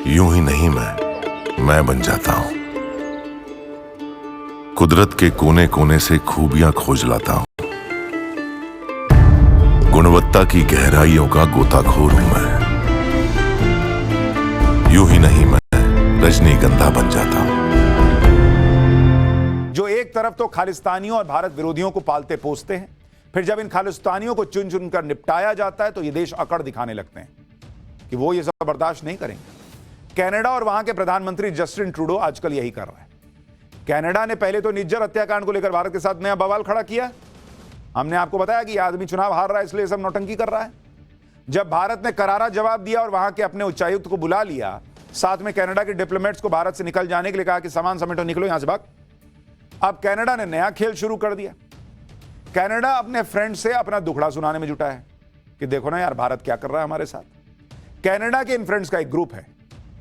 यूं ही नहीं मैं बन जाता हूं। कुदरत के कोने कोने से खूबियां खोज लाता हूं। गुणवत्ता की गहराइयों का गोताखोर हूं मैं। यूं ही नहीं मैं रजनीगंधा बन जाता हूं। जो एक तरफ तो खालिस्तानियों और भारत विरोधियों को पालते पोसते हैं, फिर जब इन खालिस्तानियों को चुन चुन कर निपटाया जाता है तो ये देश अकड़ दिखाने लगते हैं कि वो ये सब बर्दाश्त नहीं करेंगे। कनाडा और वहां के प्रधानमंत्री जस्टिन ट्रूडो आजकल यही कर रहा है। कनाडा ने पहले तो निज्जर हत्याकांड को लेकर भारत के साथ नया बवाल खड़ा किया। हमने आपको बताया कि यह आदमी चुनाव हार रहा है इसलिए सब नौटंकी कर रहा है। जब भारत ने करारा जवाब दिया और वहां के अपने उच्चायुक्त को बुला लिया, साथ में कनाडा के डिप्लोमेट्स को भारत से निकल जाने के लिए कहा कि सामान समेटो, निकलो यहां से भाग। अब कनाडा ने नया खेल शुरू कर दिया। कनाडा अपने फ्रेंड से अपना दुखड़ा सुनाने में जुटा है कि देखो ना यार, भारत क्या कर रहा है हमारे साथ। कनाडा के इन फ्रेंड्स का एक ग्रुप है।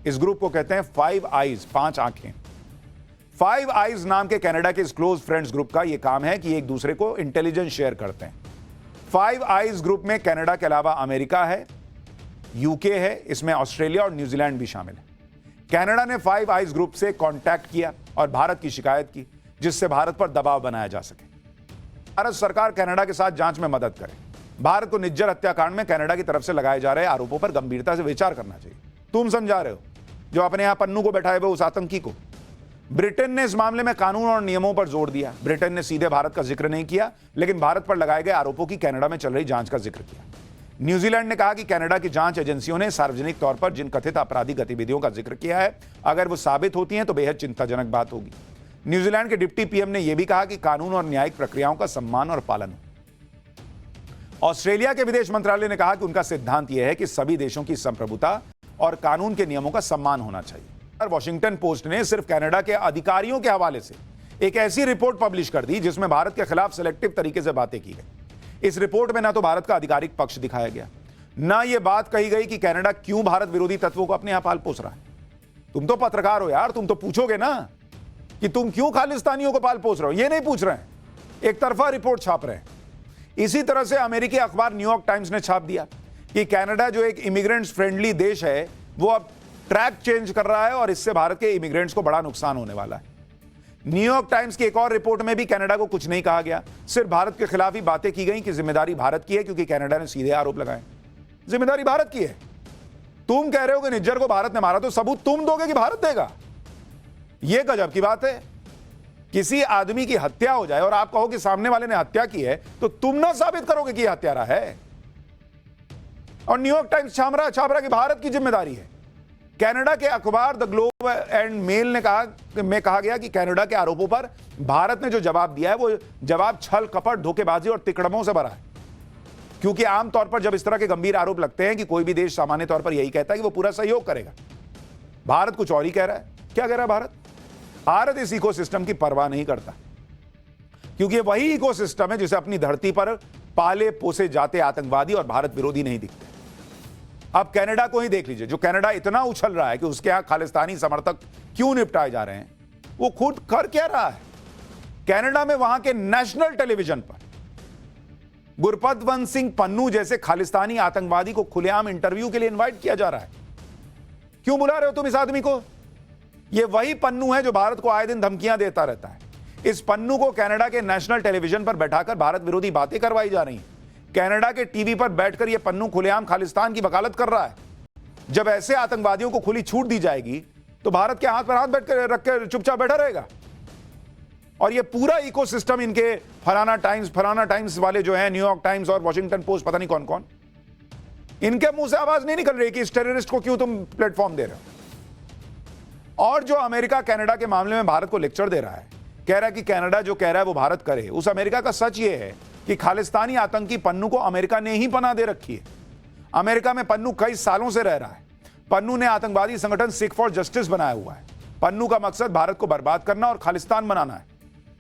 इस ग्रुप को कहते हैं 5 आईज, 5 आंखें। 5 आईज नाम के कनाडा के इस क्लोज फ्रेंड्स ग्रुप का यह काम है कि एक दूसरे को इंटेलिजेंस शेयर करते हैं। 5 आईज ग्रुप में कनाडा के अलावा अमेरिका है, यूके है, इसमें ऑस्ट्रेलिया और न्यूजीलैंड भी शामिल है। कनाडा ने 5 आईज ग्रुप से कांटेक्ट किया और भारत की शिकायत की, जिससे भारत पर दबाव बनाया जा सके। भारत सरकार कनाडा के साथ जांच में मदद करे। भारत को निज्जर हत्याकांड में कनाडा की तरफ से लगाए जा रहे आरोपों पर गंभीरता से विचार करना चाहिए। तुम समझा रहे हो जो अपने यहां पन्नू को बैठाए हुए उस आतंकी को। ब्रिटेन ने इस मामले में कानून और नियमों पर जोर दिया। ब्रिटेन ने सीधे भारत का जिक्र नहीं किया, लेकिन भारत पर लगाए गए आरोपों की कनाडा में चल रही जांच का जिक्र किया। न्यूजीलैंड ने कहा कि कनाडा की जांच एजेंसियों ने सार्वजनिक तौर पर जिन कथित आपराधिक गतिविधियों का जिक्र किया है, अगर वो साबित होती हैं तो बेहद चिंताजनक बात होगी। न्यूजीलैंड के डिप्टी पीएम ने यह भी कहा कि कानून और न्यायिक प्रक्रियाओं का सम्मान और पालन हो। ऑस्ट्रेलिया के विदेश मंत्रालय ने कहा कि उनका सिद्धांत यह है कि सभी देशों की संप्रभुता और कानून के नियमों का सम्मान होना चाहिए। वॉशिंगटन पोस्ट ने सिर्फ कनाडा के अधिकारियों के हवाले से एक ऐसी रिपोर्ट पब्लिश कर दी जिसमें भारत के खिलाफ सिलेक्टिव तरीके से बातें की गई। इस रिपोर्ट में ना तो भारत का आधिकारिक पक्ष दिखाया गया, ना यह बात कही गई कि कनाडा क्यों भारत विरोधी तत्वों को अपने यहां पाल पोस रहा है। तुम तो पत्रकार हो यार, तुम तो पूछोगे ना कि तुम क्यों खालिस्तानियों को पाल पोस रहे हो। ये नहीं पूछ रहे हैं, एक तरफा रिपोर्ट छाप रहे हैं। इसी तरह से अमेरिकी अखबार न्यूयॉर्क टाइम्स ने छाप दिया कि कनाडा जो एक इमिग्रेंट्स फ्रेंडली देश है, वो अब ट्रैक चेंज कर रहा है और इससे भारत के इमिग्रेंट्स को बड़ा नुकसान होने वाला है। न्यूयॉर्क टाइम्स की एक और रिपोर्ट में भी कनाडा को कुछ नहीं कहा गया, सिर्फ भारत के खिलाफ ही बातें की गई कि जिम्मेदारी भारत की है, क्योंकि कनाडा ने सीधे आरोप लगाए जिम्मेदारी भारत की है। तुम कह रहे हो कि निज्जर को भारत ने मारा, तो सबूत तुम दोगे कि भारत देगा? यह गजब की बात है। किसी आदमी की हत्या हो जाए और आप कहो कि सामने वाले ने हत्या की है, तो तुम ना साबित करोगे कि यह हत्यारा है। और न्यूयॉर्क टाइम्स छाप रहा कि भारत की जिम्मेदारी है। कनाडा के अखबार द ग्लोब एंड मेल ने कहा गया कि कनाडा के आरोपों पर भारत ने जो जवाब दिया है, वो जवाब छल कपट, धोखेबाजी और तिकड़मों से भरा है। क्योंकि आमतौर पर जब इस तरह के गंभीर आरोप लगते हैं कि कोई भी देश सामान्य तौर पर यही कहता है कि वो पूरा सहयोग करेगा। भारत कुछ और ही कह रहा है। क्या कह रहा है भारत इस इकोसिस्टम की परवाह नहीं करता, क्योंकि वही इकोसिस्टम है जिसे अपनी धरती पर पाले पोसे जाते आतंकवादी और भारत विरोधी नहीं दिखते। अब कनाडा को ही देख लीजिए, जो कनाडा इतना उछल रहा है कि उसके यहां खालिस्तानी समर्थक क्यों निपटाए जा रहे हैं, वो खुद कर क्या रहा है। कनाडा में वहां के नेशनल टेलीविजन पर गुरपतवंत सिंह पन्नू जैसे खालिस्तानी आतंकवादी को खुलेआम इंटरव्यू के लिए इनवाइट किया जा रहा है। क्यों बुला रहे हो तुम इस आदमी को? यह वही पन्नू है जो भारत को आए दिन धमकियां देता रहता है। इस पन्नू को कनाडा के नेशनल टेलीविजन पर बैठाकर भारत विरोधी बातें करवाई जा रही हैं। कनाडा के टीवी पर बैठकर यह पन्नू खुलेआम खालिस्तान की वकालत कर रहा है। जब ऐसे आतंकवादियों को खुली छूट दी जाएगी तो भारत के हाथ पर हाथ बैठकर रखकर चुपचाप बैठा रहेगा। और यह पूरा इकोसिस्टम, इनके फलाना टाइम्स वाले जो हैं, न्यूयॉर्क टाइम्स और वॉशिंगटन पोस्ट, पता नहीं कौन कौन, इनके मुंह से आवाज नहीं निकल रही कि इस टेररिस्ट को क्यों तुम प्लेटफॉर्म दे रहे हो। और जो अमेरिका कनाडा के मामले में भारत को लेक्चर दे रहा है, कह रहा है कि कनाडा जो कह रहा है वो भारत करे, उस अमेरिका का सच ये है कि खालिस्तानी आतंकी पन्नू को अमेरिका ने ही पनाह दे रखी है। अमेरिका में पन्नू कई सालों से रह रहा है। पन्नू ने आतंकवादी संगठन सिख फॉर जस्टिस बनाया हुआ है। पन्नू का मकसद भारत को बर्बाद करना और खालिस्तान बनाना है।